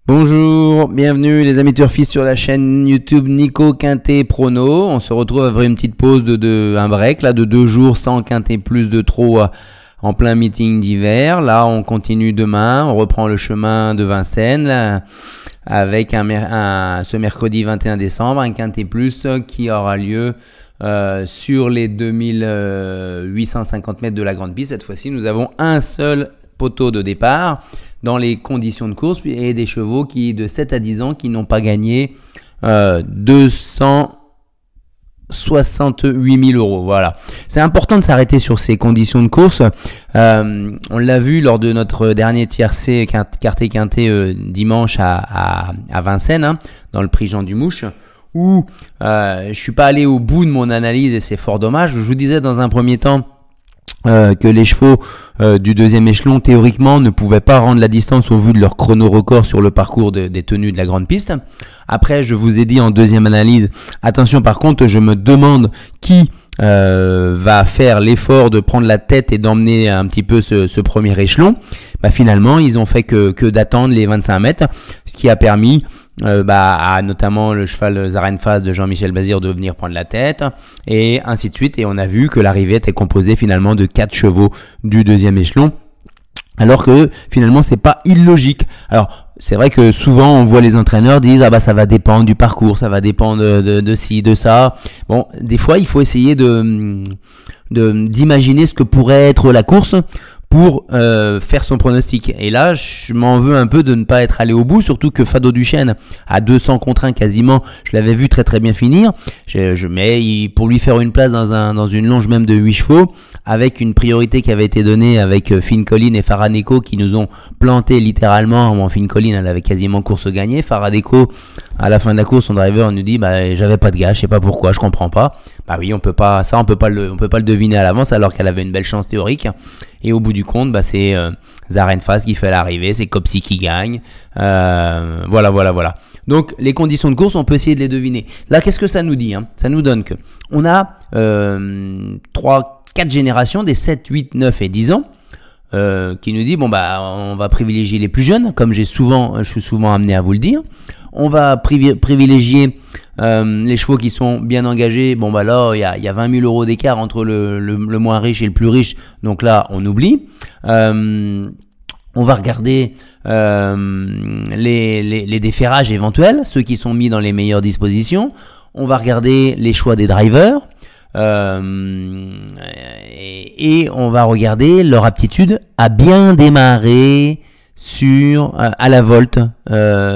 Bonjour, bienvenue les amis turfistes sur la chaîne YouTube Nico Quintet Prono. On se retrouve après une petite pause un break là, de 2 jours sans Quintet plus de trop en plein meeting d'hiver. Là on continue demain, on reprend le chemin de Vincennes là, avec ce mercredi 21 décembre, un Quintet plus qui aura lieu sur les 2850 mètres de la grande piste. Cette fois-ci nous avons un seul poteau de départ dans les conditions de course et des chevaux qui de 7 à 10 ans qui n'ont pas gagné 268 000 euros. Voilà. C'est important de s'arrêter sur ces conditions de course. On l'a vu lors de notre dernier tiercé quarté quintet dimanche à Vincennes, hein, dans le prix Jean Dumouche, où je suis pas allé au bout de mon analyse et c'est fort dommage. Je vous disais dans un premier temps que les chevaux du deuxième échelon théoriquement ne pouvaient pas rendre la distance au vu de leur chrono record sur le parcours des tenues de la grande piste. Après, je vous ai dit en deuxième analyse, attention par contre, je me demande qui va faire l'effort de prendre la tête et d'emmener un petit peu ce premier échelon. Bah, finalement, ils ont fait que d'attendre les 25 mètres, ce qui a permis à notamment le cheval Zarenfass de Jean-Michel Bazir de venir prendre la tête et ainsi de suite. Et on a vu que l'arrivée était composée finalement de 4 chevaux du deuxième échelon, alors que finalement c'est pas illogique. Alors c'est vrai que souvent on voit les entraîneurs disent ah bah ça va dépendre du parcours, ça va dépendre de ci, de ça. Bon, des fois il faut essayer d'imaginer ce que pourrait être la course pour faire son pronostic. Et là, je m'en veux un peu de ne pas être allé au bout, surtout que Fado Duchesne, à 200 contre 1 quasiment, je l'avais vu très très bien finir. Mais pour lui faire une place dans une longe même de 8 chevaux, avec une priorité qui avait été donnée avec Finn Collin et Faradeco qui nous ont planté littéralement. Bon, Finn Collin, elle avait quasiment course gagnée. Faradeco, à la fin de la course, son driver nous dit bah j'avais pas de gars, je sais pas pourquoi, je comprends pas. Bah oui, on peut pas le deviner à l'avance alors qu'elle avait une belle chance théorique. Et au bout du compte, bah c'est Zarenfass qui fait l'arrivée, c'est Copsy qui gagne. Voilà. Donc les conditions de course, on peut essayer de les deviner. Là, qu'est-ce que ça nous dit, hein? Ça nous donne que on a 4 générations des 7, 8, 9 et 10 ans qui nous dit bon bah on va privilégier les plus jeunes, comme je suis souvent amené à vous le dire. On va privilégier les chevaux qui sont bien engagés. Bon bah là il y a 20 000 euros d'écart entre le moins riche et le plus riche, donc là on oublie. On va regarder les déferrages éventuels, ceux qui sont mis dans les meilleures dispositions. On va regarder les choix des drivers et on va regarder leur aptitude à bien démarrer à la volte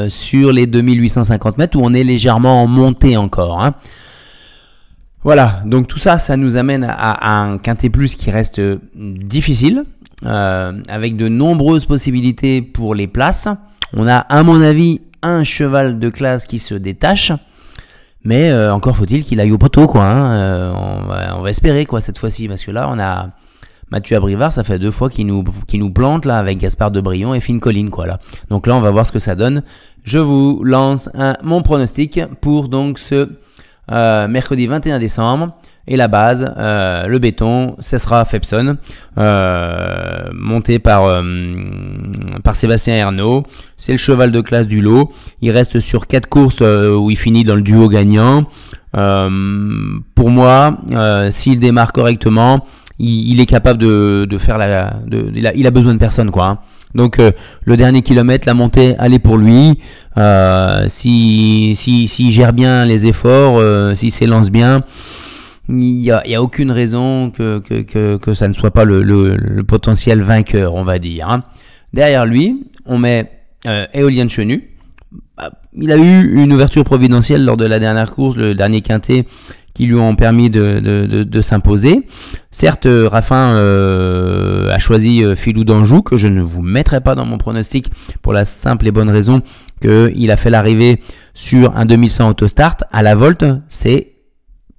sur les 2850 mètres où on est légèrement en montée encore, hein. Voilà, donc tout ça, ça nous amène à un Quintet Plus qui reste difficile, avec de nombreuses possibilités pour les places. On a à mon avis un cheval de classe qui se détache, mais encore faut-il qu'il aille au poteau, quoi, hein. On va espérer quoi cette fois-ci, parce que là on a Mathieu Abrivard, ça fait 2 fois qu'il nous plante là avec Gaspard Debrion et Finn Collin, quoi, là. Donc là on va voir ce que ça donne. Je vous lance mon pronostic pour donc ce mercredi 21 décembre. Et la base, le béton, ce sera Fepson, monté par Sébastien Ernaud. C'est le cheval de classe du lot. Il reste sur 4 courses où il finit dans le duo gagnant. Pour moi, s'il démarre correctement, il est capable de faire il a besoin de personne, quoi, hein. Donc le dernier kilomètre, la montée, elle est pour lui. S'il gère bien les efforts, s'il s'élance bien, il y a aucune raison que ça ne soit pas le potentiel vainqueur, on va dire, hein. Derrière lui, on met Éolienne Chenu. Il a eu une ouverture providentielle lors de la dernière course, le dernier quintet, qui lui ont permis de s'imposer. Certes, Raffin a choisi Filou d'Anjou, que je ne vous mettrai pas dans mon pronostic pour la simple et bonne raison qu'il a fait l'arrivée sur un 2100 autostart. À la volte, c'est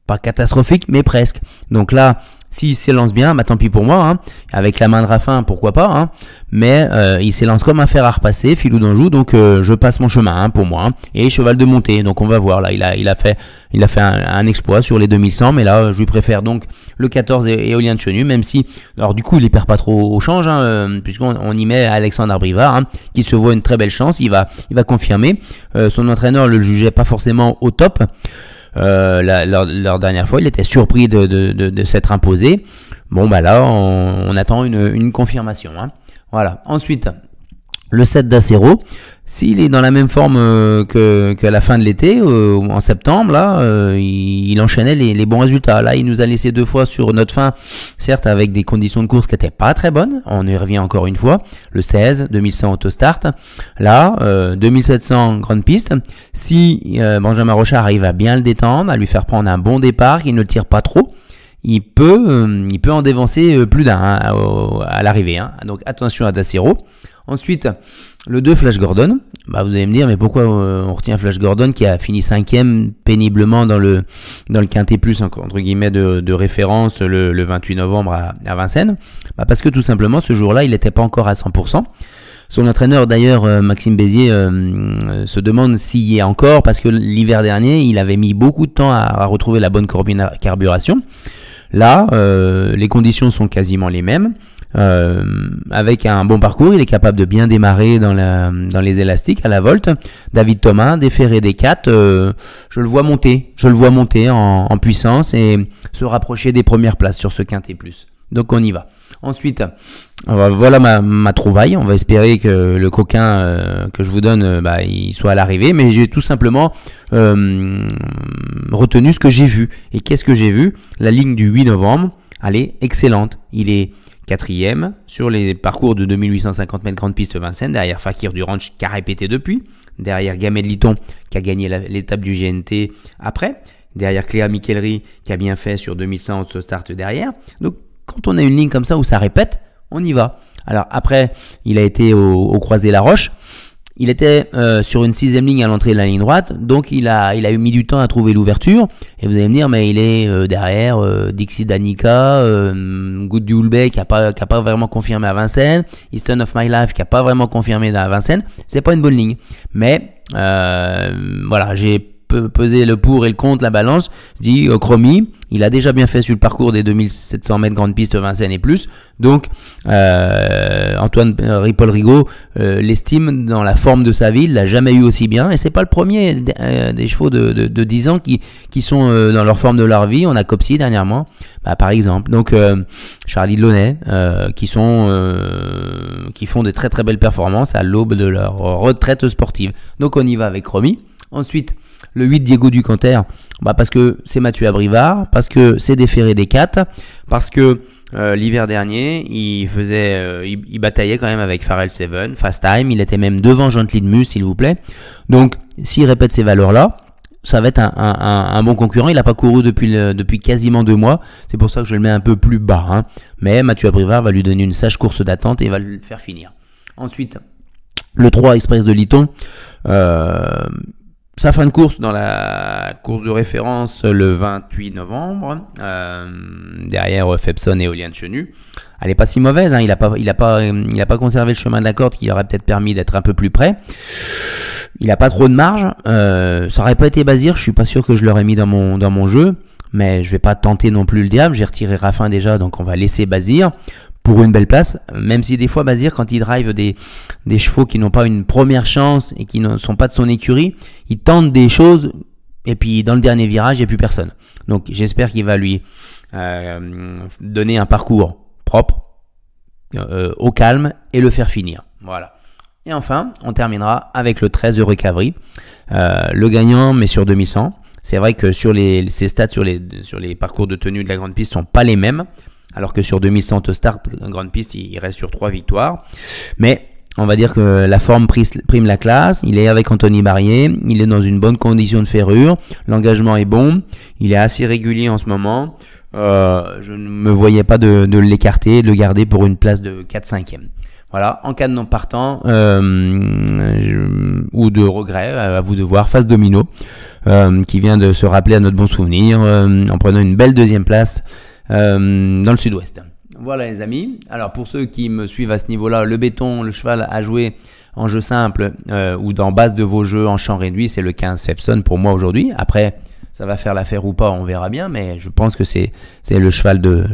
pas catastrophique, mais presque. Donc là, s'il s'élance bien, bah tant pis pour moi, hein. Avec la main de Raffin, pourquoi pas, hein. Mais il s'élance comme un fer à repasser, Filou d'Anjou, donc je passe mon chemin, hein, pour moi, hein. Et cheval de montée, donc on va voir, là, il a fait un exploit sur les 2100, mais là, je lui préfère donc le 14 et Éolien de Chenu, même si, alors du coup, il ne perd pas trop au change, hein, puisqu'on y met Alexandre Brivard, hein, qui se voit une très belle chance, il va confirmer. Son entraîneur le jugeait pas forcément au top. Leur dernière fois, il était surpris de s'être imposé. Bon, bah là, on attend une confirmation, hein. Voilà. Ensuite, le 7 d'Acero, s'il est dans la même forme que la fin de l'été, en septembre, là, il enchaînait les bons résultats. Là, il nous a laissé 2 fois sur notre fin, certes avec des conditions de course qui n'étaient pas très bonnes. On y revient encore une fois. Le 16, 2100 autostart. Là, 2700 grande piste. Si Benjamin Rochard arrive à bien le détendre, à lui faire prendre un bon départ, qu'il ne le tire pas trop, il peut en dévancer plus d'un, hein, à l'arrivée, hein. Donc attention à Dacero. Ensuite, le 2 Flash Gordon. Bah, vous allez me dire, mais pourquoi on retient Flash Gordon qui a fini 5e péniblement dans le quintet plus, entre guillemets, de référence le 28 novembre à Vincennes? Bah, parce que tout simplement, ce jour-là, il n'était pas encore à 100%. Son entraîneur, d'ailleurs, Maxime Bézier, se demande s'il y est encore, parce que l'hiver dernier, il avait mis beaucoup de temps à retrouver la bonne carburation. Là, les conditions sont quasiment les mêmes. Avec un bon parcours, il est capable de bien démarrer dans les élastiques à la Volt. David Thomas, déféré des 4, je le vois monter en puissance et se rapprocher des premières places sur ce quintet plus. Donc on y va. Ensuite, voilà ma trouvaille. On va espérer que le coquin que je vous donne, il soit à l'arrivée. Mais j'ai tout simplement retenu ce que j'ai vu. Et qu'est-ce que j'ai vu? La ligne du 8 novembre, elle est excellente. Il est 4e sur les parcours de 2850 mètres grande piste Vincennes, derrière Fakir du Ranch qui a répété depuis, derrière Gamet de Liton qui a gagné l'étape du GNT après, derrière Cléa Michelry qui a bien fait sur 2100 start derrière. Donc quand on a une ligne comme ça où ça répète, on y va. Alors après, il a été au Croisé La Roche. Il était sur une 6e ligne à l'entrée de la ligne droite, donc il a mis du temps à trouver l'ouverture. Et vous allez me dire, mais il est derrière Dixie Danica, Good du Hulbey qui a pas vraiment confirmé à Vincennes, Easton of My Life qui a pas vraiment confirmé à Vincennes. C'est pas une bonne ligne, mais voilà, j'ai peser le pour et le contre, la balance, dit Cromy, il a déjà bien fait sur le parcours des 2700 mètres grande piste Vincennes et plus, donc Antoine Ripoll-Rigaud l'estime dans la forme de sa vie, il l'a jamais eu aussi bien, et c'est pas le premier des chevaux de 10 ans qui sont dans leur forme de leur vie. On a Copsy dernièrement, par exemple, donc Charlie Delaunay, qui font de très très belles performances à l'aube de leur retraite sportive. Donc on y va avec Cromy. Ensuite, le 8 Diego Ducanter, parce que c'est Mathieu Abrivard, parce que c'est déféré des 4, parce que l'hiver dernier, il bataillait quand même avec Pharrell Seven, Fast Time, il était même devant Gently de Mus, s'il vous plaît. Donc, s'il répète ces valeurs-là, ça va être un bon concurrent. Il n'a pas couru depuis quasiment 2 mois, c'est pour ça que je le mets un peu plus bas, hein. Mais Mathieu Abrivard va lui donner une sage course d'attente et va le faire finir. Ensuite, le 3 Express de Liton, sa fin de course dans la course de référence le 28 novembre, derrière Febson et Éolien de Chenu, elle est pas si mauvaise, hein. Il a pas conservé le chemin de la corde qui aurait peut-être permis d'être un peu plus près. Il a pas trop de marge, ça aurait pas été Bazir, je suis pas sûr que je l'aurais mis dans mon jeu, mais je vais pas tenter non plus le diable. J'ai retiré Raffin déjà, donc on va laisser Bazir pour une belle place, même si des fois Bazir, quand il drive des chevaux qui n'ont pas une première chance et qui ne sont pas de son écurie, il tente des choses et puis dans le dernier virage il n'y a plus personne. Donc j'espère qu'il va lui donner un parcours propre, au calme, et le faire finir. Voilà. Et enfin, on terminera avec le 13 Heureux Cavry, le gagnant mais sur 2100. C'est vrai que ses stats sur les parcours de tenue de la grande piste sont pas les mêmes, alors que sur 2100 start grande piste, il reste sur 3 victoires. Mais on va dire que la forme prime la classe. Il est avec Anthony Barrier, il est dans une bonne condition de ferrure, l'engagement est bon, il est assez régulier en ce moment. Je ne me voyais pas de l'écarter, de le garder pour une place de 4-5e. Voilà, en cas de non partant ou de regret, à vous de voir, Face Domino, qui vient de se rappeler à notre bon souvenir en prenant une belle 2e place dans le sud-ouest. Voilà les amis. Alors pour ceux qui me suivent à ce niveau-là, le béton, le cheval à jouer en jeu simple ou dans base de vos jeux en champ réduit, c'est le 15 Fepson pour moi aujourd'hui. Après, ça va faire l'affaire ou pas, on verra bien, mais je pense que c'est le cheval de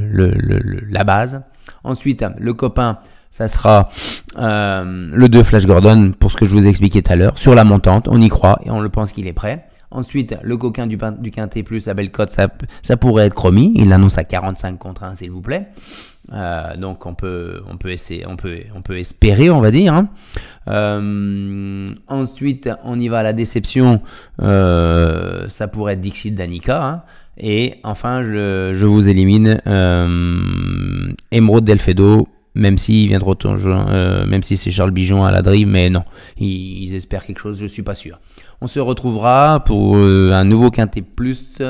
la base. Ensuite, le copain, ça sera le 2 Flash Gordon pour ce que je vous ai expliqué tout à l'heure. Sur la montante, on y croit et on le pense qu'il est prêt. Ensuite, le coquin du quintet plus la belle cote, ça pourrait être Chromie. Il l'annonce à 45 contre 1, s'il vous plaît. Donc on peut espérer, on va dire. Ensuite, on y va à la déception. Ça pourrait être Dixit Danica. Et enfin, je vous élimine Emeraude Delfedo. Même s'il vient de retourner, même si c'est Charles Bijon à la drive, mais non, ils espèrent quelque chose, je suis pas sûr. On se retrouvera pour un nouveau Quintet Plus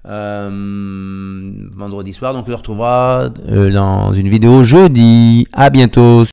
vendredi soir, donc on se retrouvera dans une vidéo jeudi. À bientôt.